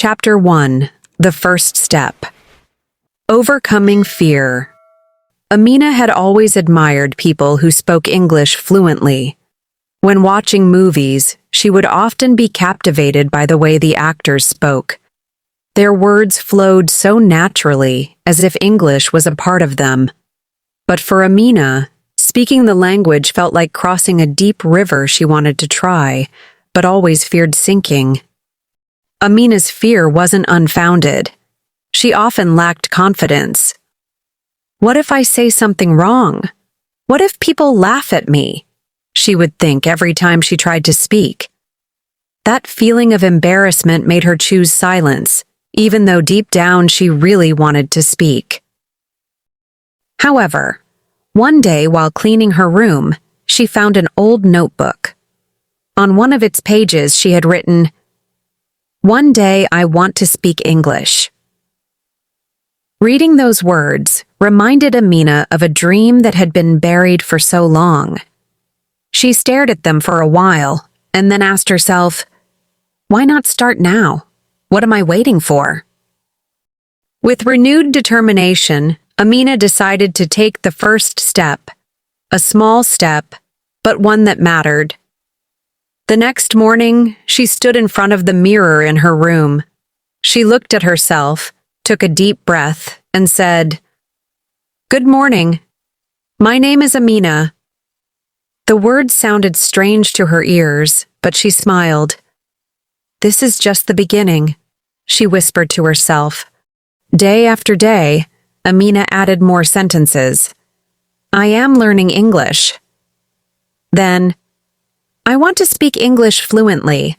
Chapter 1: The First Step. Overcoming Fear. Amina had always admired people who spoke English fluently. When watching movies, she would often be captivated by the way the actors spoke. Their words flowed so naturally, as if English was a part of them. But for Amina, speaking the language felt like crossing a deep river she wanted to try, but always feared sinking. Amina's fear wasn't unfounded. She often lacked confidence. What if I say something wrong? What if people laugh at me? She would think every time she tried to speak. That feeling of embarrassment made her choose silence, even though deep down she really wanted to speak. However, one day while cleaning her room, she found an old notebook. On one of its pages she had written, "One day I want to speak English." Reading those words reminded Amina of a dream that had been buried for so long. She stared at them for a while and then asked herself, why not start now? What am I waiting for? With renewed determination, Amina decided to take the first step, a small step, but one that mattered. The next morning, she stood in front of the mirror in her room. She looked at herself, took a deep breath, and said, "Good morning. My name is Amina." The words sounded strange to her ears, but she smiled. "This is just the beginning," she whispered to herself. Day after day, Amina added more sentences. "I am learning English." Then, "I want to speak English fluently."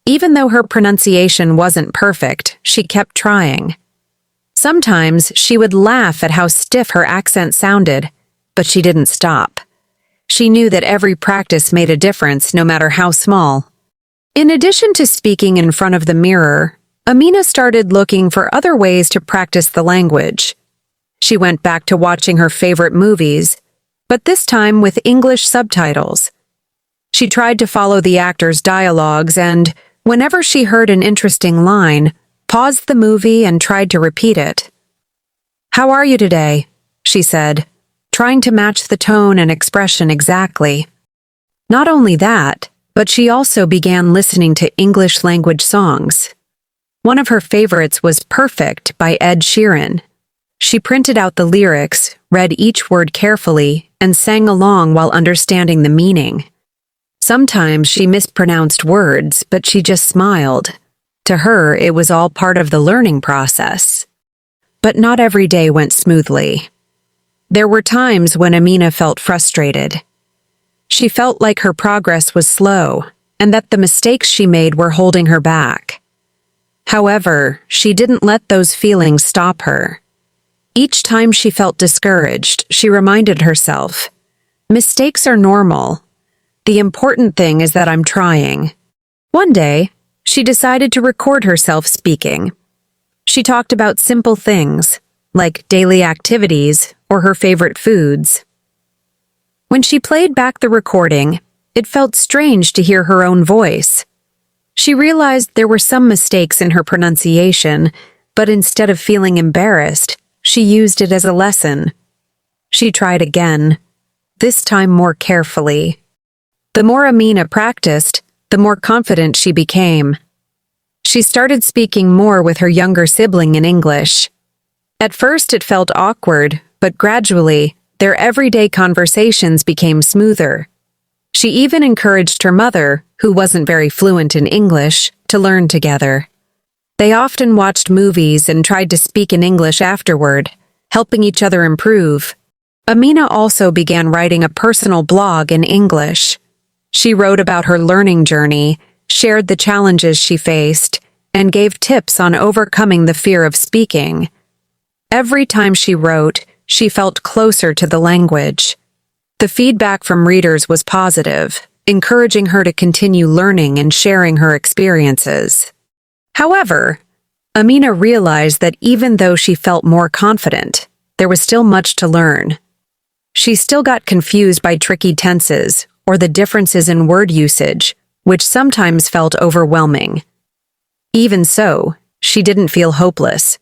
Even though her pronunciation wasn't perfect, she kept trying. Sometimes she would laugh at how stiff her accent sounded, but she didn't stop. She knew that every practice made a difference, no matter how small. In addition to speaking in front of the mirror, Amina started looking for other ways to practice the language. She went back to watching her favorite movies, but this time with English subtitles. She tried to follow the actors' dialogues and, whenever she heard an interesting line, paused the movie and tried to repeat it. "How are you today?" she said, trying to match the tone and expression exactly. Not only that, but she also began listening to English language songs. One of her favorites was Perfect by Ed Sheeran. She printed out the lyrics, read each word carefully, and sang along while understanding the meaning. Sometimes she mispronounced words, but she just smiled. To her, it was all part of the learning process. But not every day went smoothly. There were times when Amina felt frustrated. She felt like her progress was slow, and that the mistakes she made were holding her back. However, she didn't let those feelings stop her. Each time she felt discouraged, she reminded herself, "Mistakes are normal. The important thing is that I'm trying." One day, she decided to record herself speaking. She talked about simple things, like daily activities or her favorite foods. When she played back the recording, it felt strange to hear her own voice. She realized there were some mistakes in her pronunciation, but instead of feeling embarrassed, she used it as a lesson. She tried again, this time more carefully. The more Amina practiced, the more confident she became. She started speaking more with her younger sibling in English. At first it felt awkward, but gradually, their everyday conversations became smoother. She even encouraged her mother, who wasn't very fluent in English, to learn together. They often watched movies and tried to speak in English afterward, helping each other improve. Amina also began writing a personal blog in English. She wrote about her learning journey, shared the challenges she faced, and gave tips on overcoming the fear of speaking. Every time she wrote, she felt closer to the language. The feedback from readers was positive, encouraging her to continue learning and sharing her experiences. However, Amina realized that even though she felt more confident, there was still much to learn. She still got confused by tricky tenses or the differences in word usage, which sometimes felt overwhelming. Even so, she didn't feel hopeless.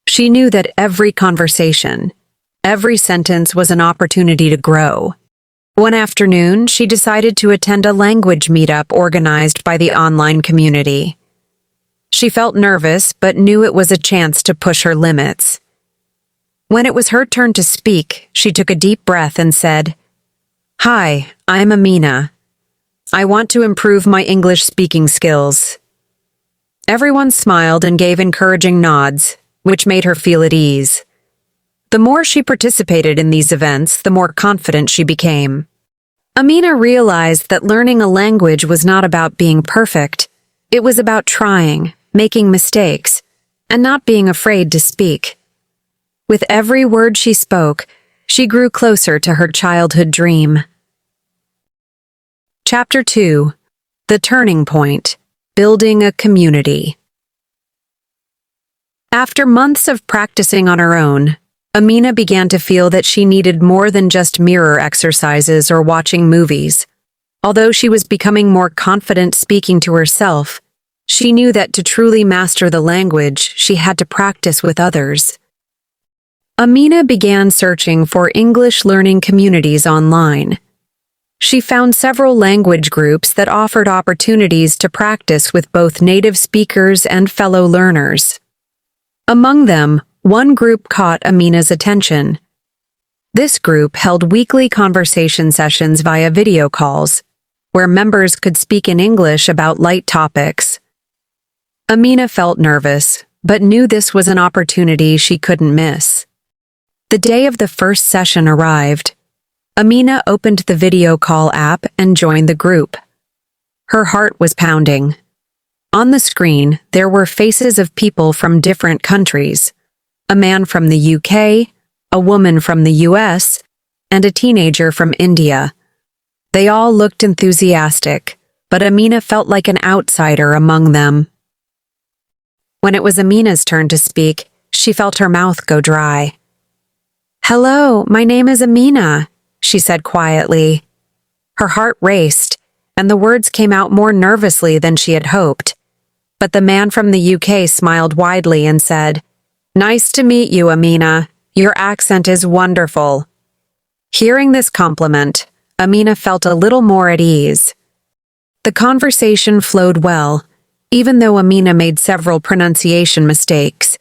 She knew that every conversation, every sentence was an opportunity to grow. One afternoon, she decided to attend a language meetup organized by the online community. She felt nervous, but knew it was a chance to push her limits. When it was her turn to speak, she took a deep breath and said, "Hi, I'm Amina. I want to improve my English speaking skills." Everyone smiled and gave encouraging nods, which made her feel at ease. The more she participated in these events, the more confident she became. Amina realized that learning a language was not about being perfect. It was about trying, making mistakes, and not being afraid to speak. With every word she spoke, she grew closer to her childhood dream. Chapter 2: The Turning Point: Building a Community. After months of practicing on her own, Amina began to feel that she needed more than just mirror exercises or watching movies. Although she was becoming more confident speaking to herself, she knew that to truly master the language, she had to practice with others. Amina began searching for English learning communities online. She found several language groups that offered opportunities to practice with both native speakers and fellow learners. Among them, one group caught Amina's attention. This group held weekly conversation sessions via video calls, where members could speak in English about light topics. Amina felt nervous, but knew this was an opportunity she couldn't miss. The day of the first session arrived. Amina opened the video call app and joined the group. Her heart was pounding. On the screen, there were faces of people from different countries: a man from the UK, a woman from the US, and a teenager from India. They all looked enthusiastic, but Amina felt like an outsider among them. When it was Amina's turn to speak, she felt her mouth go dry. "Hello, my name is Amina," she said quietly. Her heart raced, and the words came out more nervously than she had hoped. But the man from the UK smiled widely and said, "Nice to meet you, Amina. Your accent is wonderful." Hearing this compliment, Amina felt a little more at ease. The conversation flowed well, even though Amina made several pronunciation mistakes.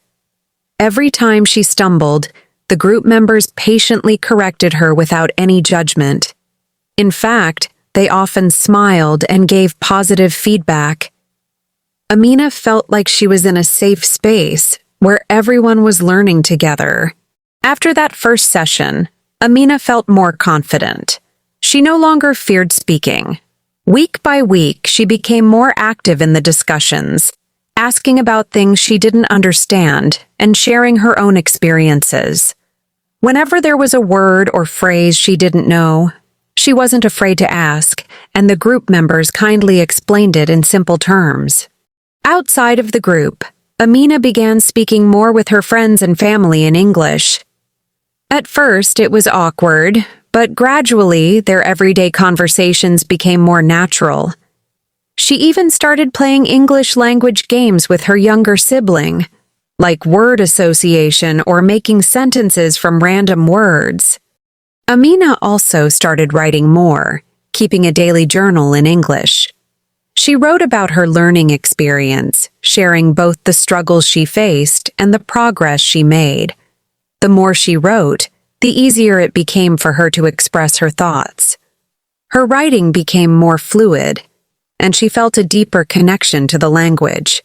Every time she stumbled, the group members patiently corrected her without any judgment. In fact, they often smiled and gave positive feedback. Amina felt like she was in a safe space where everyone was learning together. After that first session, Amina felt more confident. She no longer feared speaking. Week by week, she became more active in the discussions, asking about things she didn't understand and sharing her own experiences. Whenever there was a word or phrase she didn't know, she wasn't afraid to ask, and the group members kindly explained it in simple terms. Outside of the group, Amina began speaking more with her friends and family in English. At first, it was awkward, but gradually their everyday conversations became more natural. She even started playing English language games with her younger sibling, like word association or making sentences from random words. Amina also started writing more, keeping a daily journal in English. She wrote about her learning experience, sharing both the struggles she faced and the progress she made. The more she wrote, the easier it became for her to express her thoughts. Her writing became more fluid, and she felt a deeper connection to the language.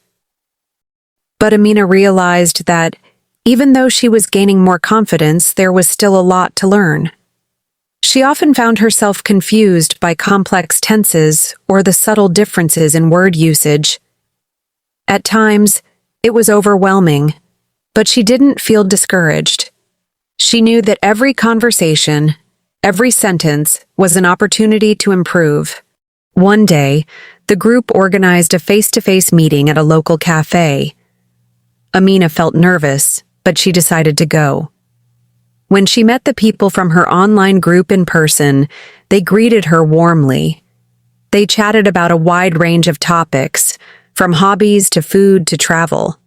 But Amina realized that, even though she was gaining more confidence, there was still a lot to learn. She often found herself confused by complex tenses or the subtle differences in word usage. At times, it was overwhelming, but she didn't feel discouraged. She knew that every conversation, every sentence, was an opportunity to improve. One day, the group organized a face-to-face meeting at a local cafe. Amina felt nervous, but she decided to go. When she met the people from her online group in person, they greeted her warmly. They chatted about a wide range of topics, from hobbies to food to travel.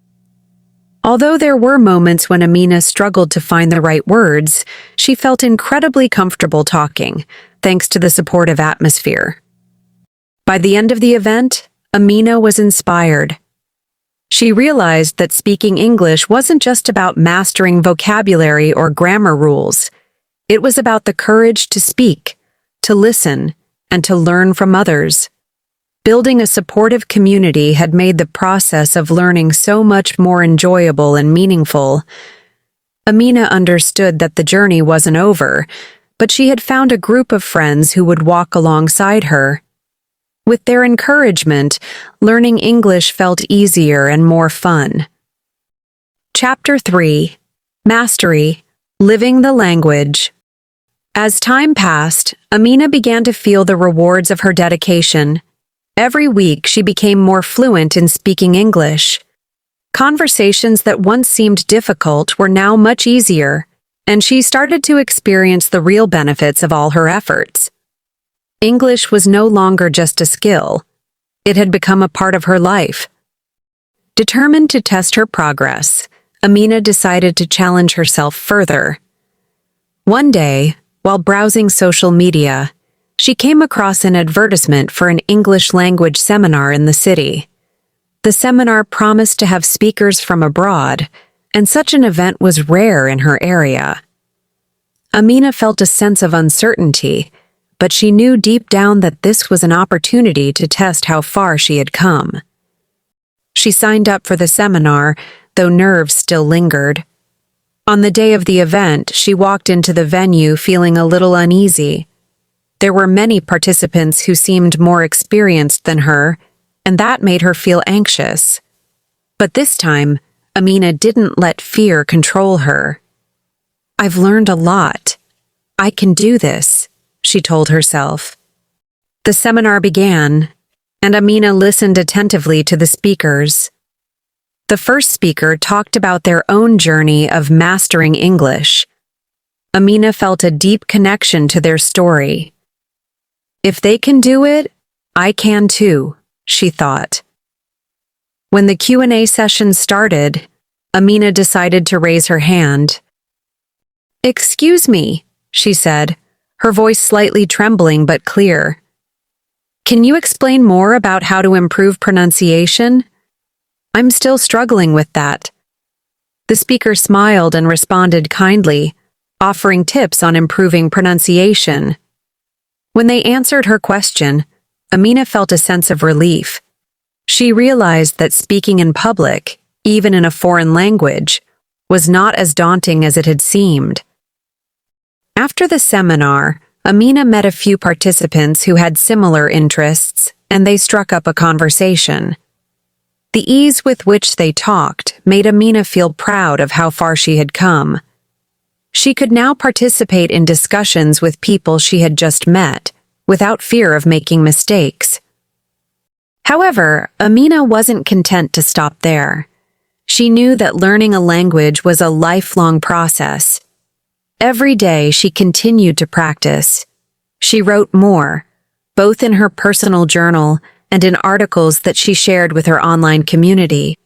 Although there were moments when Amina struggled to find the right words, she felt incredibly comfortable talking, thanks to the supportive atmosphere. By the end of the event, Amina was inspired. She realized that speaking English wasn't just about mastering vocabulary or grammar rules. It was about the courage to speak, to listen, and to learn from others. Building a supportive community had made the process of learning so much more enjoyable and meaningful. Amina understood that the journey wasn't over, but she had found a group of friends who would walk alongside her. With their encouragement, learning English felt easier and more fun. Chapter 3: Mastery: Living the Language. As time passed, Amina began to feel the rewards of her dedication. Every week, she became more fluent in speaking English. Conversations that once seemed difficult were now much easier, and she started to experience the real benefits of all her efforts. English was no longer just a skill. It had become a part of her life. Determined to test her progress, Amina decided to challenge herself further. One day, while browsing social media, she came across an advertisement for an English language seminar in the city. The seminar promised to have speakers from abroad, and such an event was rare in her area. Amina felt a sense of uncertainty, but she knew deep down that this was an opportunity to test how far she had come. She signed up for the seminar, though nerves still lingered. On the day of the event, she walked into the venue feeling a little uneasy. There were many participants who seemed more experienced than her, and that made her feel anxious. But this time, Amina didn't let fear control her. "I've learned a lot. I can do this," she told herself. The seminar began, and Amina listened attentively to the speakers. The first speaker talked about their own journey of mastering English. Amina felt a deep connection to their story. "If they can do it, I can too," she thought. When the Q&A session started, Amina decided to raise her hand. "Excuse me," she said, her voice slightly trembling but clear. "Can you explain more about how to improve pronunciation? I'm still struggling with that." The speaker smiled and responded kindly, offering tips on improving pronunciation. When they answered her question, Amina felt a sense of relief. She realized that speaking in public, even in a foreign language, was not as daunting as it had seemed. After the seminar, Amina met a few participants who had similar interests, and they struck up a conversation. The ease with which they talked made Amina feel proud of how far she had come. She could now participate in discussions with people she had just met, without fear of making mistakes. However, Amina wasn't content to stop there. She knew that learning a language was a lifelong process. Every day she continued to practice. She wrote more, both in her personal journal and in articles that she shared with her online community.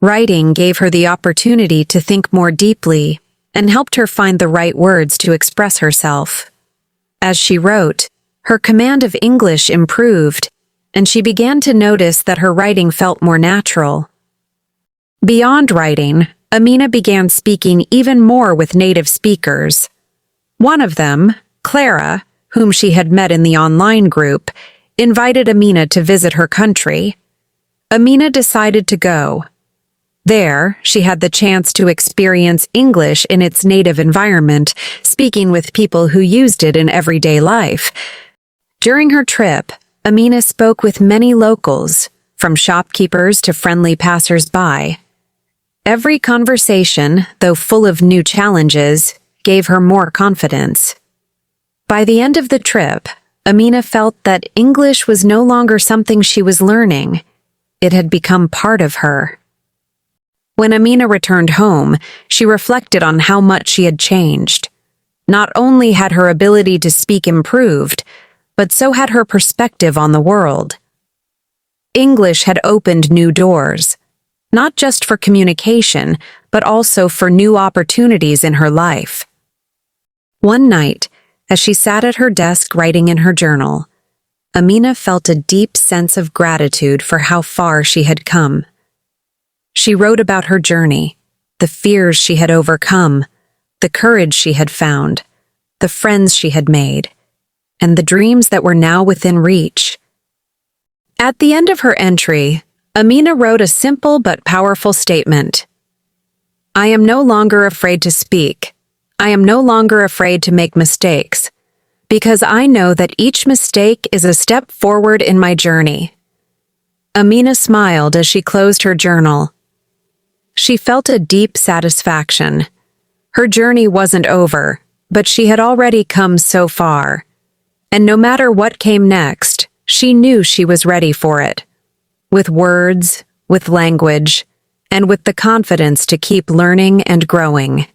Writing gave her the opportunity to think more deeply and helped her find the right words to express herself. As she wrote, her command of English improved, and she began to notice that her writing felt more natural. Beyond writing, Amina began speaking even more with native speakers. One of them, Clara, whom she had met in the online group, invited Amina to visit her country. Amina decided to go. There, she had the chance to experience English in its native environment, speaking with people who used it in everyday life. During her trip, Amina spoke with many locals, from shopkeepers to friendly passers-by. Every conversation, though full of new challenges, gave her more confidence. By the end of the trip, Amina felt that English was no longer something she was learning. It had become part of her. When Amina returned home, she reflected on how much she had changed. Not only had her ability to speak improved, but so had her perspective on the world. English had opened new doors, not just for communication, but also for new opportunities in her life. One night, as she sat at her desk writing in her journal, Amina felt a deep sense of gratitude for how far she had come. She wrote about her journey, the fears she had overcome, the courage she had found, the friends she had made, and the dreams that were now within reach. At the end of her entry, Amina wrote a simple but powerful statement. "I am no longer afraid to speak. I am no longer afraid to make mistakes, because I know that each mistake is a step forward in my journey." Amina smiled as she closed her journal. She felt a deep satisfaction. Her journey wasn't over, but she had already come so far. And no matter what came next, she knew she was ready for it. With words, with language, and with the confidence to keep learning and growing.